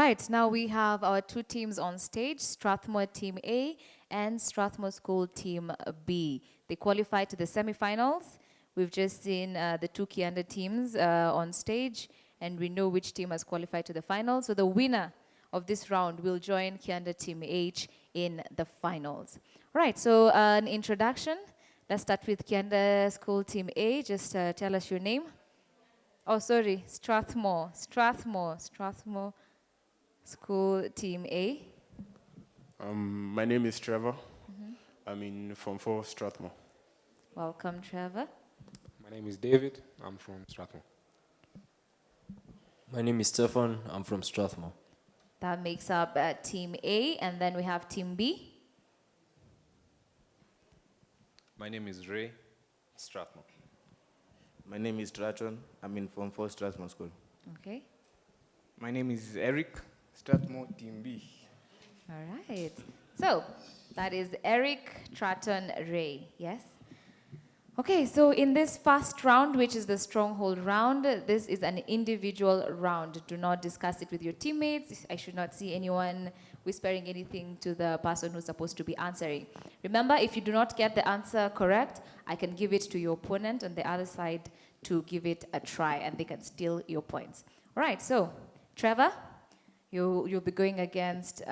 right, now we have our two teams on stage, Strathmore Team A and Strathmore School Team B. They qualified to the semifinals. We've just seen the two Kianda teams on stage, and we know which team has qualified to the finals. So the winner of this round will join Kianda Team H in the finals. All right, so an introduction. Let's start with Kianda School Team A. Just tell us your name. Oh, sorry, Strathmore School Team A. My name is Trevor. I'm in Form 4 Strathmore. Welcome, Trevor. My name is David. I'm from Strathmore. My name is Stephan. I'm from Strathmore. That makes up Team A, and then we have Team B. My name is Ray, Strathmore. My name is Drayton. I'm in Form 4 Strathmore School. Okay. My name is Eric, Strathmore Team B. All right. So that is Eric, Drayton, Ray. Yes? Okay, so in this first round, which is the Stronghold round, this is an individual round. Do not discuss it with your teammates. I should not see anyone whispering anything to the person who's supposed to be answering. Remember, if you do not get the answer correct, I can give it to your opponent on the other side to give it a try, and they can steal your points. All right, so Trevor, you'll be going against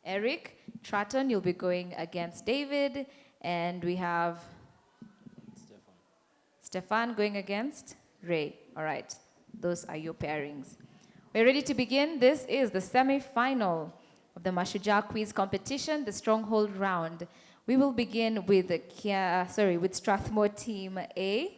Eric. Drayton, you'll be going against David, and we have Stephan going against Ray. All right, those are your pairings. We're ready to begin. This is the semi-final of the Mashujaa quiz competition, the Stronghold round. We will begin with with Strathmore Team A.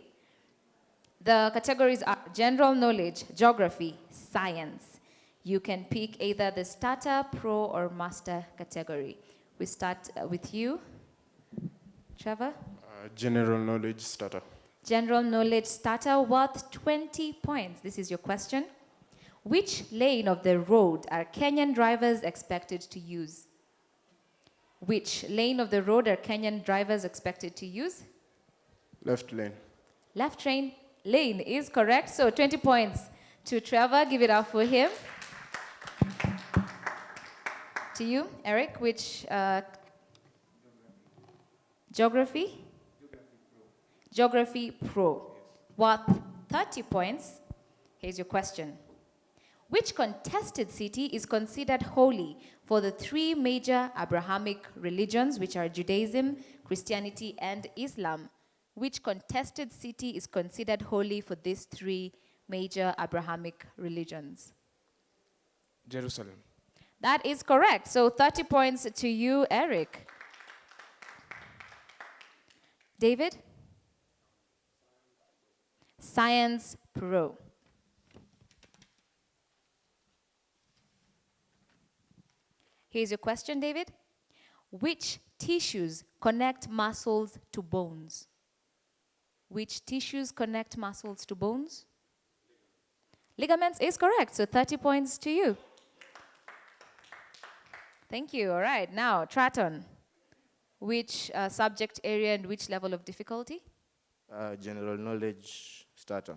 The categories are general knowledge, geography, science. You can pick either the starter, pro, or master category. We start with you, Trevor. General knowledge starter. General knowledge starter worth 20 points. This is your question. Which lane of the road are Kenyan drivers expected to use? Which lane of the road are Kenyan drivers expected to use? Left lane. Left lane is correct. So 20 points to Trevor. Give it up for him. To you, Eric, which geography? Geography Pro. Worth 30 points. Here's your question. Which contested city is considered holy for the three major Abrahamic religions, which are Judaism, Christianity, and Islam? Which contested city is considered holy for these three major Abrahamic religions? Jerusalem. That is correct. So 30 points to you, Eric. David? Science Pro. Here's your question, David. Which tissues connect muscles to bones? Which tissues connect muscles to bones? Ligaments is correct, so 30 points to you. Thank you. All right, now, Drayton. Which subject area and which level of difficulty? General knowledge starter.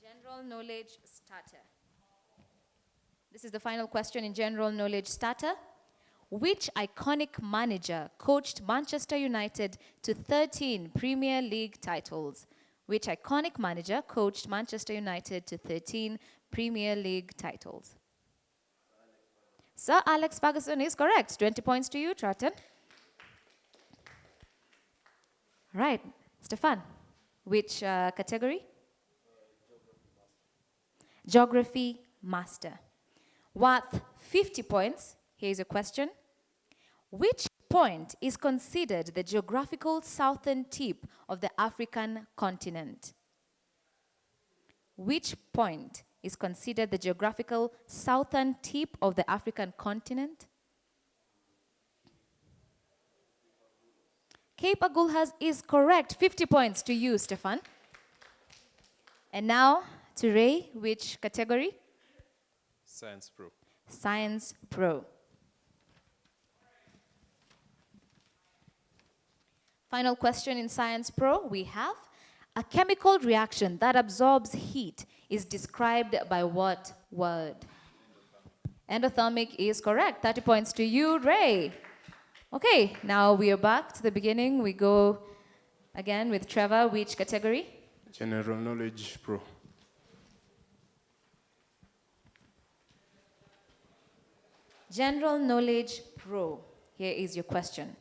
General knowledge starter. This is the final question in general knowledge starter. Which iconic manager coached Manchester United to 13 Premier League titles? Which iconic manager coached Manchester United to 13 Premier League titles? Sir Alex Ferguson is correct. 20 points to you, Drayton. All right, Stephan, which category? Geography Master. Worth 50 points. Here's a question. Which point is considered the geographical southern tip of the African continent? Which point is considered the geographical southern tip of the African continent? Cape Agulhas is correct. 50 points to you, Stephan. And now to Ray, which category? Science Pro. Science Pro. Final question in Science Pro, we have a chemical reaction that absorbs heat is described by what word? Endothermic is correct. 30 points to you, Ray. Okay, now we are back to the beginning. We go again with Trevor. Which category? General Knowledge Pro. General Knowledge Pro. Here is your question.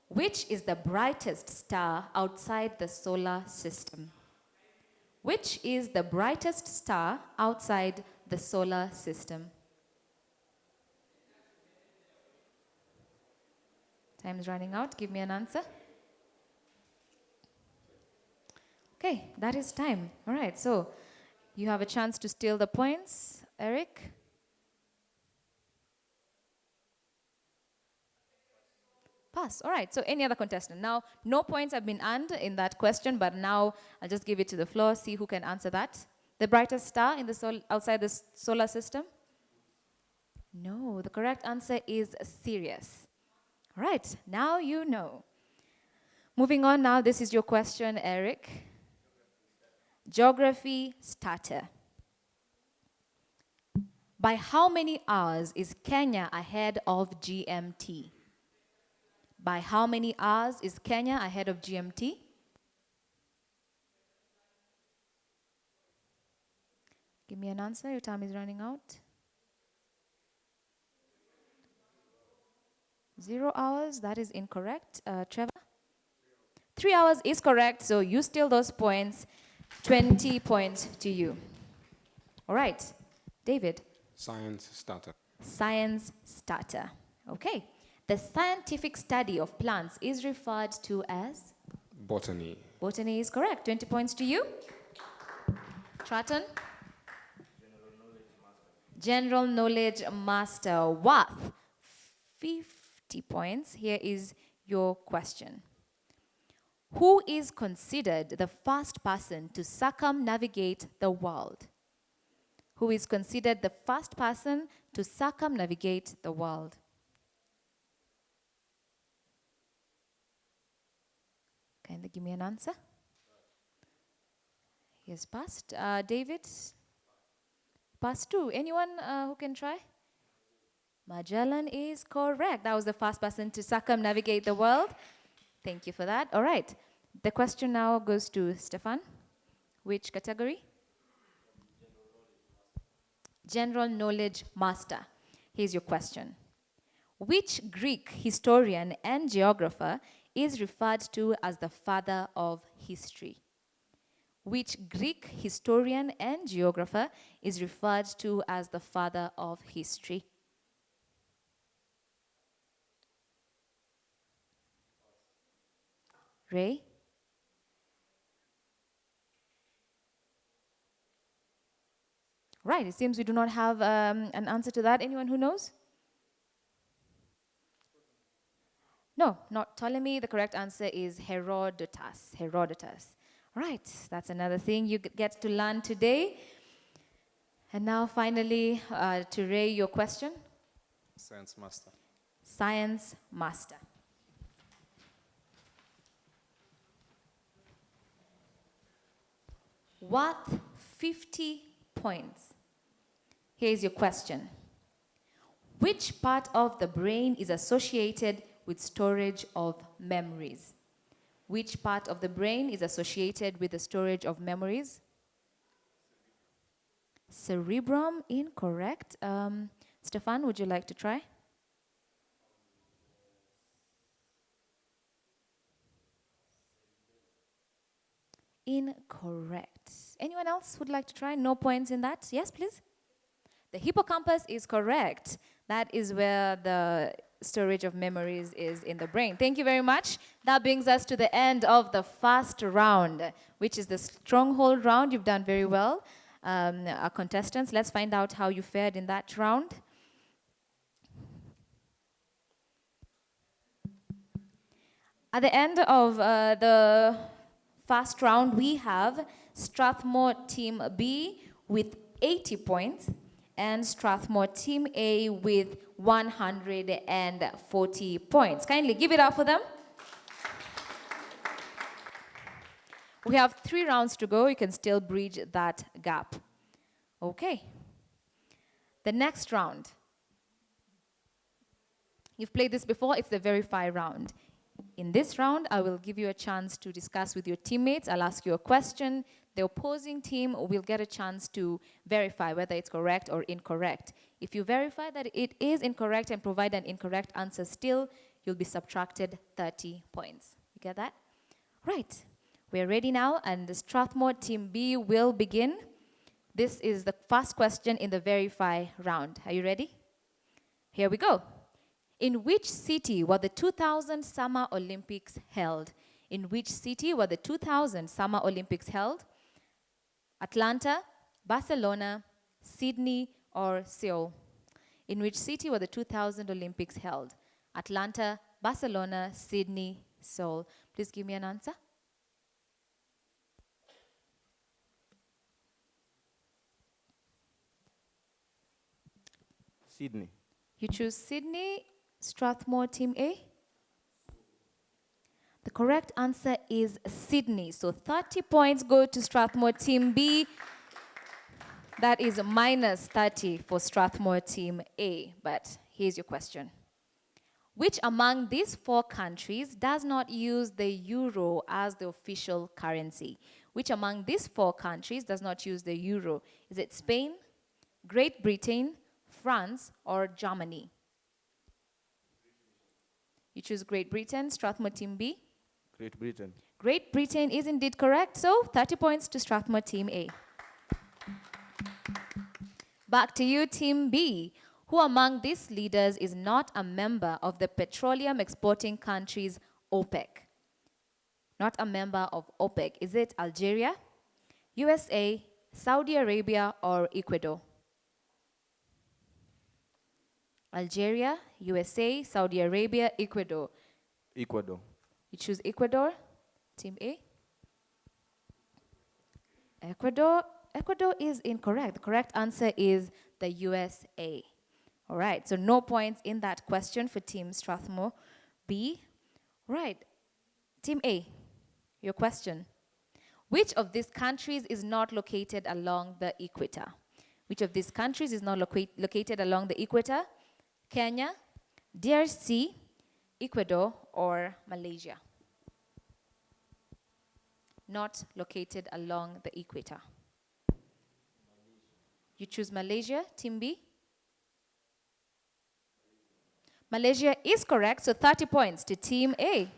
Which is the brightest star outside the solar system? Which is the brightest star outside the solar system? Time is running out. Give me an answer. Okay, that is time. All right, so you have a chance to steal the points. Eric? Pass. All right, so any other contestant? Now, no points have been earned in that question, but now I'll just give it to the floor, see who can answer that. The brightest star in the outside the solar system? No, the correct answer is Sirius. All right, now you know. Moving on now, this is your question, Eric. Geography starter. By how many hours is Kenya ahead of GMT? By how many hours is Kenya ahead of GMT? Give me an answer. Your time is running out. 0 hours. That is incorrect. Trevor? 3 hours is correct. So you steal those points. 20 points to you. All right. David? Science starter. Science starter. Okay. The scientific study of plants is referred to as? Botany. Botany is correct. 20 points to you. Stratton? General knowledge master. Worth 50 points. Here is your question. Who is considered the first person to circumnavigate the world? Who is considered the first person to circumnavigate the world? Can they give me an answer? He has passed. David? Passed too. Anyone who can try? Magellan is correct. That was the first person to circumnavigate the world. Thank you for that. All right. The question now goes to Stephan. Which category? General knowledge master. Here's your question. Which Greek historian and geographer is referred to as the father of history? Which Greek historian and geographer is referred to as the father of history? Ray? Right, it seems we do not have an answer to that. Anyone who knows? No, not Ptolemy. The correct answer is Herodotus. Herodotus. Right, that's another thing you get to learn today. And now finally, to Ray, your question. Science master. Science master. Worth 50 points. Here's your question. Which part of the brain is associated with storage of memories? Which part of the brain is associated with the storage of memories? Cerebrum, incorrect. Stephan, would you like to try? Incorrect. Anyone else would like to try? No points in that? Yes, please. The hippocampus is correct. That is where the storage of memories is in the brain. Thank you very much. That brings us to the end of the first round, which is the Stronghold round. You've done very well. Our contestants, let's find out how you fared in that round. At the end of the first round, we have Strathmore Team B with 80 points and Strathmore Team A with 140 points. Kindly give it up for them. We have 3 rounds to go. You can still bridge that gap. Okay. The next round, You've played this before, it's the verify round. In this round, I will give you a chance to discuss with your teammates. I'll ask you a question. The opposing team will get a chance to verify whether it's correct or incorrect. If you verify that it is incorrect and provide an incorrect answer still, you'll be subtracted 30 points. You get that? Right. We're ready now, and the Strathmore Team B will begin. This is the first question in the verify round. Are you ready? Here we go. In which city were the 2000 Summer Olympics held? In which city were the 2000 Summer Olympics held? Atlanta, Barcelona, Sydney, or Seoul? In which city were the 2000 Olympics held? Atlanta, Barcelona, Sydney, Seoul. Please give me an answer. Sydney. You choose Sydney. Strathmore Team A? The correct answer is Sydney. So 30 points go to Strathmore Team B. That is minus 30 for Strathmore Team A. But here's your question. Which among these four countries does not use the euro as the official currency? Which among these four countries does not use the euro? Is it Spain, Great Britain, France, or Germany? You choose Great Britain. Strathmore Team B? Great Britain. Great Britain is indeed correct, so 30 points to Strathmore Team A. Back to you, Team B. Who among these leaders is not a member of the petroleum exporting countries OPEC? Not a member of OPEC. Is it Algeria, USA, Saudi Arabia, or Ecuador? Algeria, USA, Saudi Arabia, Ecuador. Ecuador. You choose Ecuador, Team A. Ecuador is incorrect. The correct answer is the USA. All right, so no points in that question for Team Strathmore B. Right, Team A, your question. Which of these countries is not located along the equator? Which of these countries is not located along the equator? Kenya, DRC, Ecuador, or Malaysia? Not located along the equator. You choose Malaysia, Team B? Malaysia is correct, so 30 points to Team A.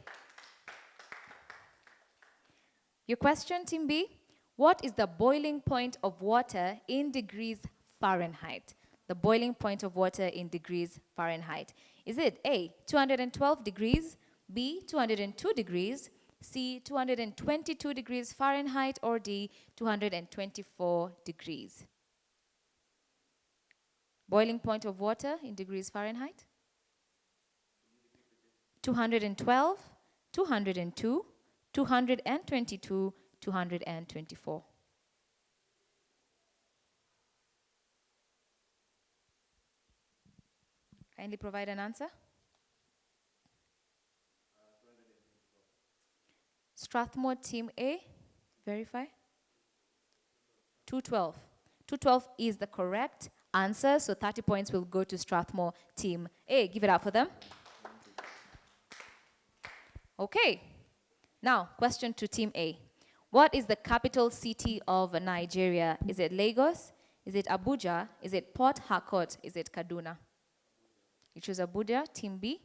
Your question, Team B. What is the boiling point of water in degrees Fahrenheit? The boiling point of water in degrees Fahrenheit. Is it A, 212 degrees, B, 202 degrees, C, 222 degrees Fahrenheit, or D, 224 degrees? Boiling point of water in degrees Fahrenheit? 212, 202, 222, 224. Kindly provide an answer. Strathmore Team A, verify. 212. 212 is the correct answer, so 30 points will go to Strathmore Team A. Give it up for them. Okay. Now, question to Team A. What is the capital city of Nigeria? Is it Lagos? Is it Abuja? Is it Port Harcourt? Is it Kaduna? You choose Abuja, Team B.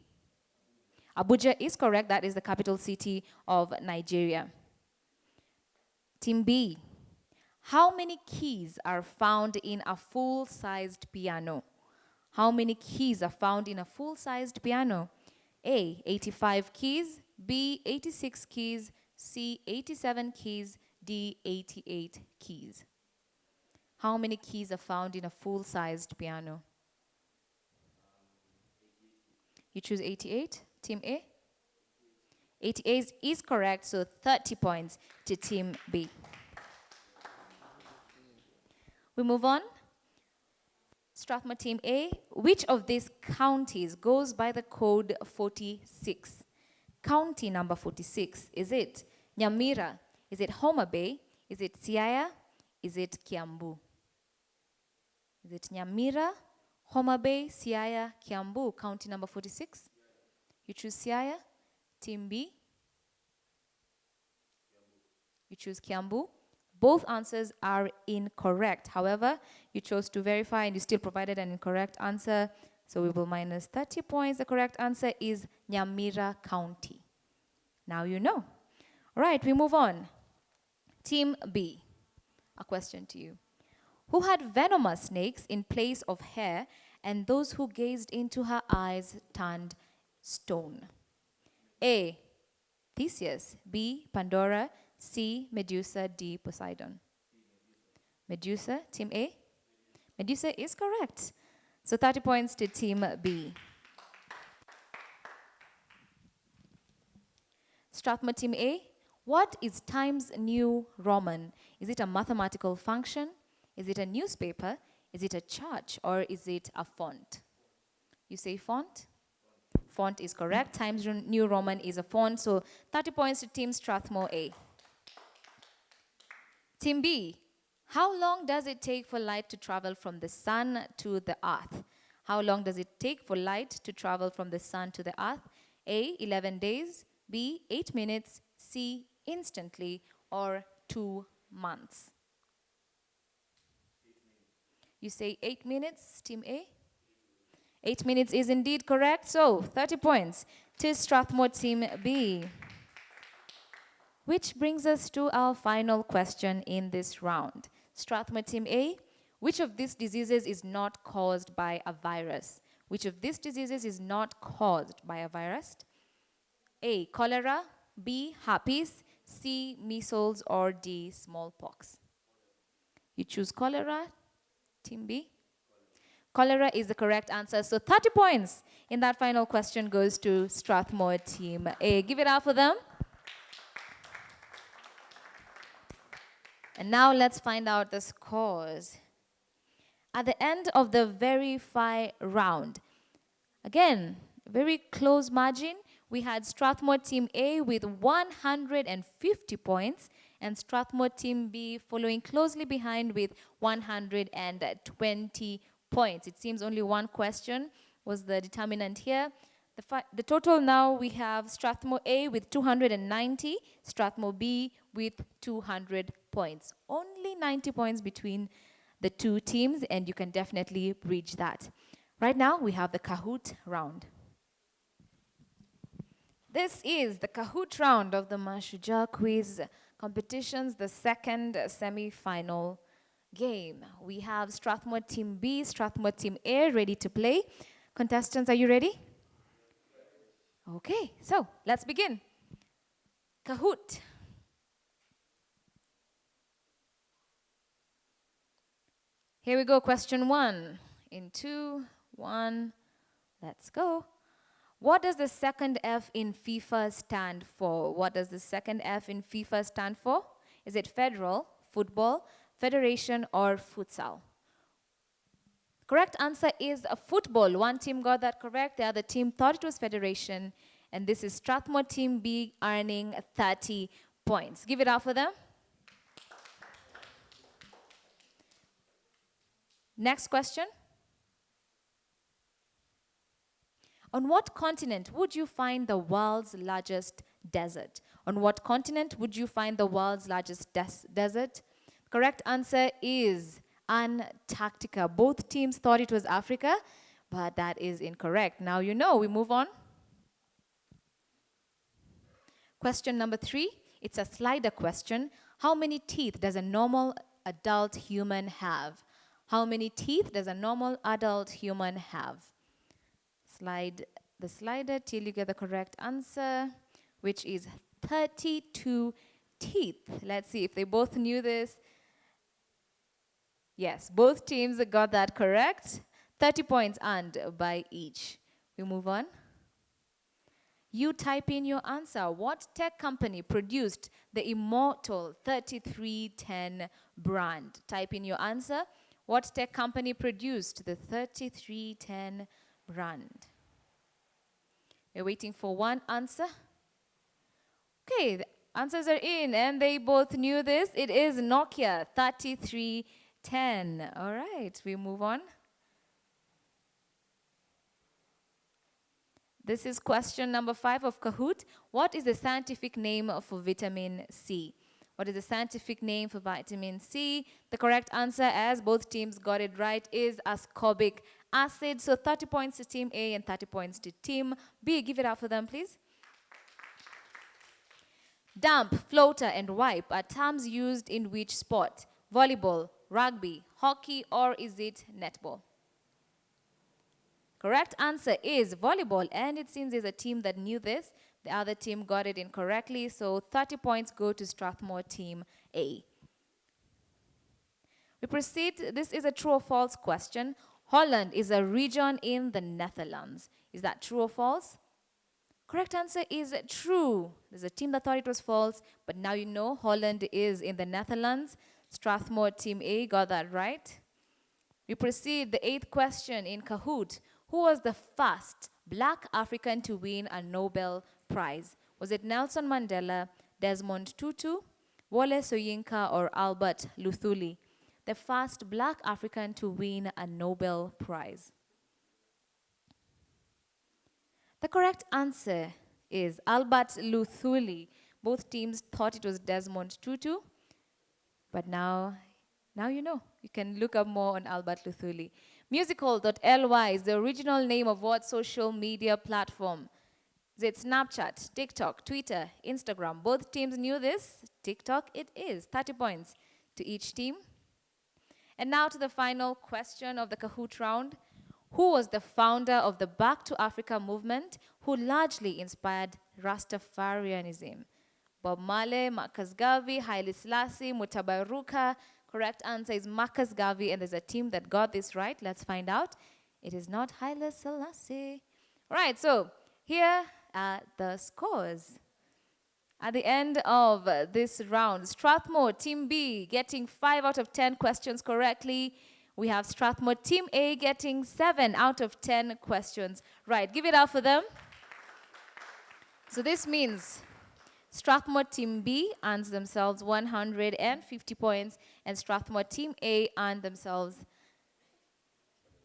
Abuja is correct. That is the capital city of Nigeria. Team B. How many keys are found in a full-sized piano? How many keys are found in a full-sized piano? A, 85 keys. B, 86 keys. C, 87 keys. D, 88 keys. How many keys are found in a full-sized piano? You choose 88, Team A? 88 is correct, so 30 points to Team B. We move on. Strathmore Team A, which of these counties goes by the code 46? County number 46, is it Nyamira? Is it Homa Bay? Is it Siaya? Is it Kiambu? Is it Nyamira, Homa Bay, Siaya, Kiambu, county number 46. You choose Siaya. Team B. You choose Kiambu. Both answers are incorrect. However, you chose to verify and you still provided an incorrect answer. So we will minus 30 points. The correct answer is Nyamira County. Now you know. All right, we move on. Team B. A question to you. Who had venomous snakes in place of hair, and those who gazed into her eyes turned stone? A. Theseus. B. Pandora. C. Medusa. D. Poseidon. Medusa. Team A. Medusa is correct. So 30 points to Team B. Strathmore Team A. What is Times New Roman? Is it a mathematical function? Is it a newspaper? Is it a church? Or is it a font? You say font? Font is correct. Times New Roman is a font. So 30 points to Team Strathmore A. Team B. How long does it take for light to travel from the sun to the earth? How long does it take for light to travel from the sun to the earth? A. 11 days. B. 8 minutes. C. Instantly. Or 2 months. You say 8 minutes, Team A? 8 minutes is indeed correct. So 30 points to Strathmore Team B. Which brings us to our final question in this round. Strathmore Team A, which of these diseases is not caused by a virus? Which of these diseases is not caused by a virus? A. Cholera. B. Herpes. C. Measles. Or D. Smallpox. You choose cholera, Team B. Cholera is the correct answer. So 30 points in that final question goes to Strathmore Team A. Give it up for them. And now let's find out the scores. At the end of the verify round, again, very close margin. We had Strathmore Team A with 150 points and Strathmore Team B following closely behind with 120 points. It seems only one question was the determinant here. The total now we have Strathmore A with 290, Strathmore B with 200 points. Only 90 points between the two teams, and you can definitely bridge that. Right now, we have the Kahoot round. This is the Kahoot round of the Mashujaa quiz competitions, the second semi-final game. We have Strathmore Team B, Strathmore Team A ready to play. Contestants, are you ready? Okay, so let's begin. Kahoot. Here we go, question 1. In 2, 1, let's go. What does the second F in FIFA stand for? What does the second F in FIFA stand for? Is it federal, football, federation, or futsal? Correct answer is football. One team got that correct. The other team thought it was federation. And this is Strathmore Team B earning 30 points. Give it up for them. Next question. On what continent would you find the world's largest desert? On what continent would you find the world's largest desert? Correct answer is Antarctica. Both teams thought it was Africa, but that is incorrect. Now you know. We move on. Question number 3. It's a slider question. How many teeth does a normal adult human have? How many teeth does a normal adult human have? Slide the slider till you get the correct answer, which is 32 teeth. Let's see if they both knew this. Yes, both teams got that correct. 30 points earned by each. We move on. You type in your answer. What tech company produced the immortal 3310 brand? Type in your answer. What tech company produced the 3310 brand? We're waiting for one answer. Okay, the answers are in, and they both knew this. It is Nokia 3310. All right, we move on. This is question number 5 of Kahoot. What is the scientific name for vitamin C? What is the scientific name for vitamin C? The correct answer, as both teams got it right, is ascorbic acid. So 30 points to Team A and 30 points to Team B. Give it up for them, please. Dump, floater, and wipe are terms used in which sport? Volleyball, rugby, hockey, or is it netball? Correct answer is volleyball, and it seems there's a team that knew this. The other team got it incorrectly, so 30 points go to Strathmore Team A. We proceed. This is a true or false question. Holland is a region in the Netherlands. Is that true or false? Correct answer is true. There's a team that thought it was false, but now you know Holland is in the Netherlands. Strathmore Team A got that right. We proceed. The 8th question in Kahoot. Who was the first Black African to win a Nobel Prize? Was it Nelson Mandela, Desmond Tutu, Wole Soyinka, or Albert Luthuli? The first Black African to win a Nobel Prize. The correct answer is Albert Luthuli. Both teams thought it was Desmond Tutu, but now you know. You can look up more on Albert Luthuli. Musical.ly is the original name of what social media platform? Is it Snapchat, TikTok, Twitter, Instagram? Both teams knew this. TikTok it is. 30 points to each team. And now to the final question of the Kahoot round. Who was the founder of the Back to Africa movement who largely inspired Rastafarianism? Bob Marley, Marcus Garvey, Haile Selassie, Mutabaruka. Correct answer is Marcus Garvey, and there's a team that got this right. Let's find out. It is not Haile Selassie. All right, so here are the scores. At the end of this round, Strathmore Team B getting 5 out of 10 questions correctly. We have Strathmore Team A getting 7 out of 10 questions right. Give it up for them. So this means Strathmore Team B earns themselves 150 points, and Strathmore Team A earned themselves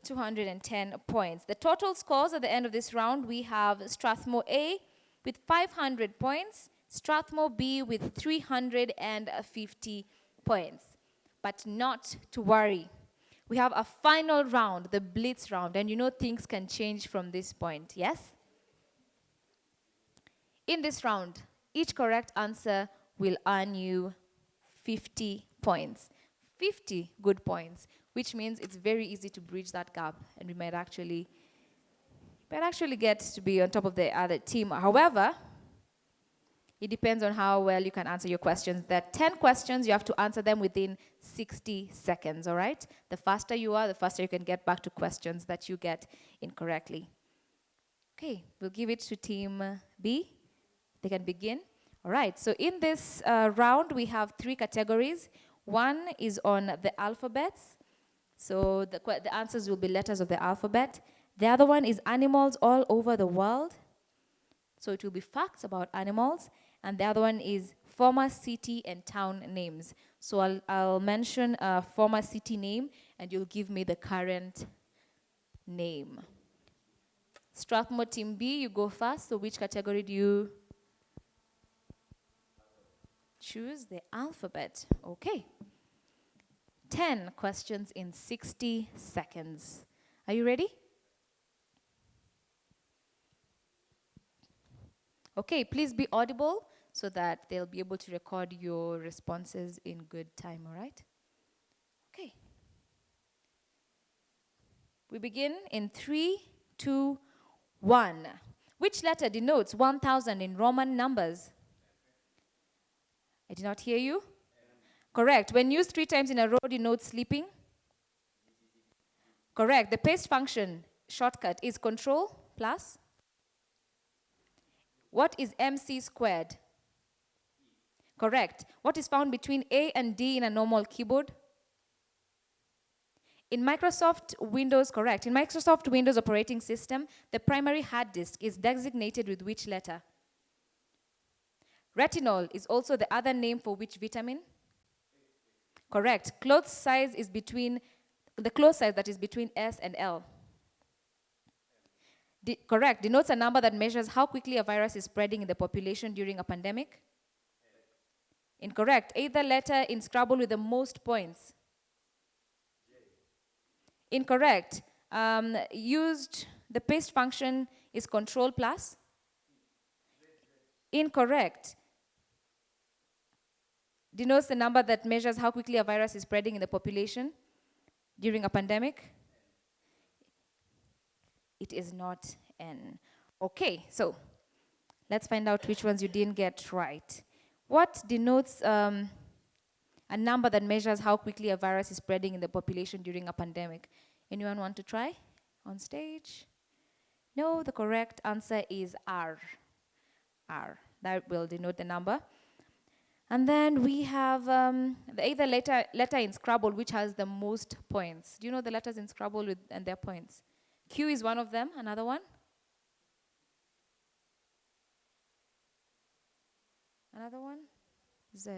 210 points. The total scores at the end of this round, we have Strathmore A with 500 points, Strathmore B with 350 points. But not to worry. We have a final round, the Blitz round, and you know things can change from this point, yes? In this round, each correct answer will earn you 50 points. 50 good points, which means it's very easy to bridge that gap, and we might actually get to be on top of the other team. However, it depends on how well you can answer your questions. There are 10 questions. You have to answer them within 60 seconds, all right? The faster you are, the faster you can get back to questions that you get incorrectly. Okay, we'll give it to Team B. They can begin. All right, so in this round, we have 3 categories. One is on the alphabets. So the answers will be letters of the alphabet. The other one is animals all over the world. So it will be facts about animals. And the other one is former city and town names. So I'll mention a former city name, and you'll give me the current name. Strathmore Team B, you go first. So which category do you choose? The alphabet. Okay. 10 questions in 60 seconds. Are you ready? Okay, please be audible so that they'll be able to record your responses in good time, all right? Okay. We begin in 3, 2, 1. Which letter denotes 1,000 in Roman numbers? I did not hear you. Correct. When used 3 times in a row, denotes sleeping. Correct. The paste function shortcut is Control plus. What is MC squared? Correct. What is found between A and D in a normal keyboard? In Microsoft Windows, correct. In Microsoft Windows operating system, the primary hard disk is designated with which letter? Retinol is also the other name for which vitamin? Correct. Cloth size is between, the cloth size that is between S and L. Correct. Denotes a number that measures how quickly a virus is spreading in the population during a pandemic. Incorrect. Either letter in Scrabble with the most points. Incorrect. Used, the paste function is control plus. Incorrect. Denotes the number that measures how quickly a virus is spreading in the population during a pandemic. It is not N. Okay, so let's find out which ones you didn't get right. What denotes a number that measures how quickly a virus is spreading in the population during a pandemic? Anyone want to try on stage? No, the correct answer is R. R. That will denote the number. And then we have the either letter in Scrabble which has the most points. Do you know the letters in Scrabble and their points? Q is one of them. Another one? Another one? Z.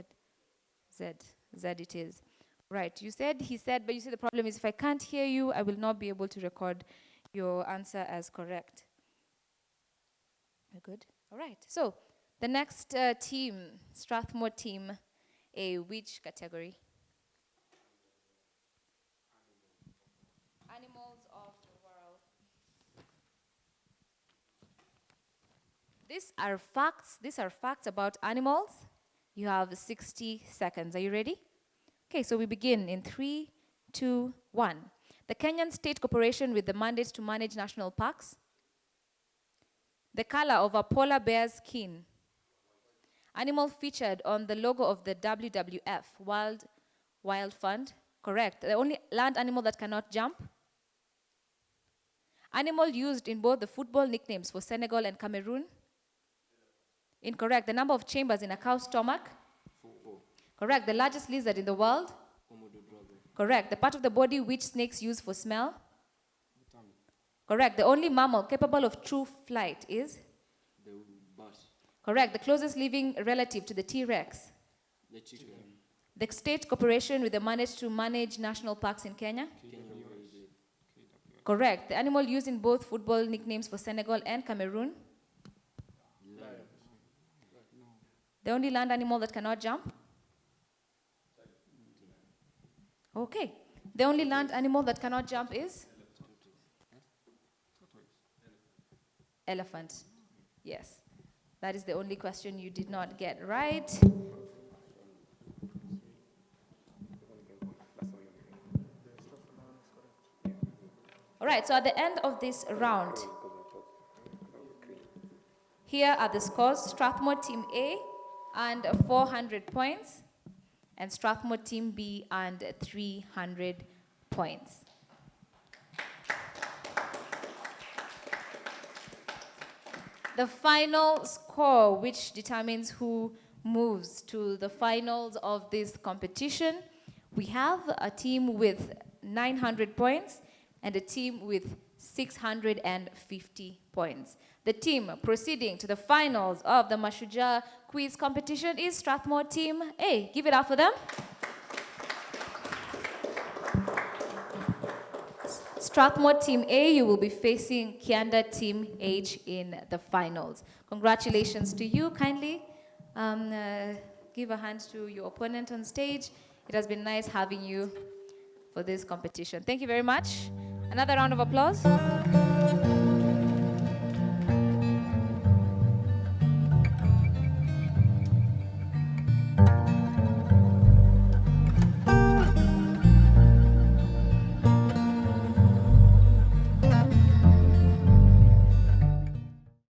Z. Z it is. Right. You said, he said, but you see the problem is if I can't hear you, I will not be able to record your answer as correct. We're good? All right. So the next team, Strathmore team A, which category? Animals of the world. These are facts. These are facts about animals. You have 60 seconds. Are you ready? Okay, so we begin in 3, 2, 1. The Kenyan State Corporation with the mandate to manage national parks. The color of a polar bear's skin. Animal featured on the logo of the WWF, World Wild Fund. Correct. The only land animal that cannot jump. Animal used in both the football nicknames for Senegal and Cameroon. Incorrect. The number of chambers in a cow's stomach. Correct. The largest lizard in the world. Correct. The part of the body which snakes use for smell. Correct. The only mammal capable of true flight is? The bat. Correct. The closest living relative to the T-Rex. The chicken. The state corporation with the mandate to manage national parks in Kenya. Correct. The animal used in both football nicknames for Senegal and Cameroon. The only land animal that cannot jump? Okay. The only land animal that cannot jump is? Elephant. Yes. That is the only question you did not get right. All right, so at the end of this round, here are the scores. Strathmore Team A and 400 points, and Strathmore Team B and 300 points. The final score, which determines who moves to the finals of this competition, we have a team with 900 points and a team with 650 points. The team proceeding to the finals of the Mashujaa quiz competition is Strathmore Team A. Give it up for them. Strathmore Team A, you will be facing Kianda Team H in the finals. Congratulations to you. Kindly give a hand to your opponent on stage. It has been nice having you for this competition. Thank you very much. Another round of applause.